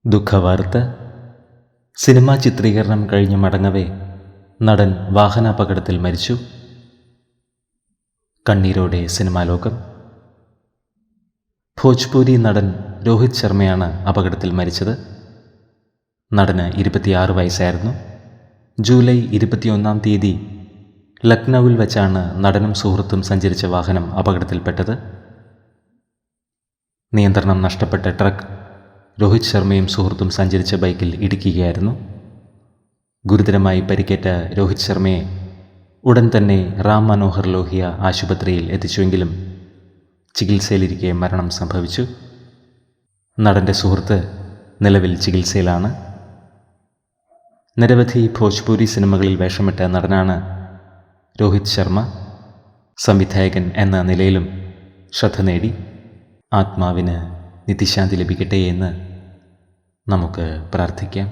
ദുഃഖവാർത്ത. Cinema ചിത്രീകരണം കഴിഞ്ഞ് മടങ്ങവേ നടൻ വാഹനാപകടത്തിൽ മരിച്ചു. കണ്ണീരോടെ സിനിമാലോകം. ഭോജ്പുരി നടൻ രോഹിത് ശർമ്മയാണ് അപകടത്തിൽ മരിച്ചത്. നടന് 26 വയസ്സായിരുന്നു. ജൂലൈ 21-ാം തീയതി ലക്നൌവിൽ വച്ചാണ് നടനും സുഹൃത്തും സഞ്ചരിച്ച വാഹനം അപകടത്തിൽപ്പെട്ടത്. നിയന്ത്രണം നഷ്ടപ്പെട്ട ട്രക്ക് രോഹിത് ശർമ്മയും സുഹൃത്തും സഞ്ചരിച്ച ബൈക്കിൽ ഇടിക്കുകയായിരുന്നു. ഗുരുതരമായി പരിക്കേറ്റ രോഹിത് ശർമ്മയെ ഉടൻ തന്നെ റാം മനോഹർ ലോഹിയ ആശുപത്രിയിൽ എത്തിച്ചുവെങ്കിലും ചികിത്സയിലിരിക്കെ മരണം സംഭവിച്ചു. നടൻ്റെ സുഹൃത്ത് നിലവിൽ ചികിത്സയിലാണ്. നിരവധി ഭോജ്പുരി സിനിമകളിൽ വേഷമിട്ട നടനാണ് രോഹിത് ശർമ്മ. സംവിധായകൻ എന്ന നിലയിലും ശ്രദ്ധ നേടി. ആത്മാവിന് നിത്യശാന്തി ലഭിക്കട്ടെ എന്ന് നമുക്ക് പ്രാർത്ഥിക്കാം.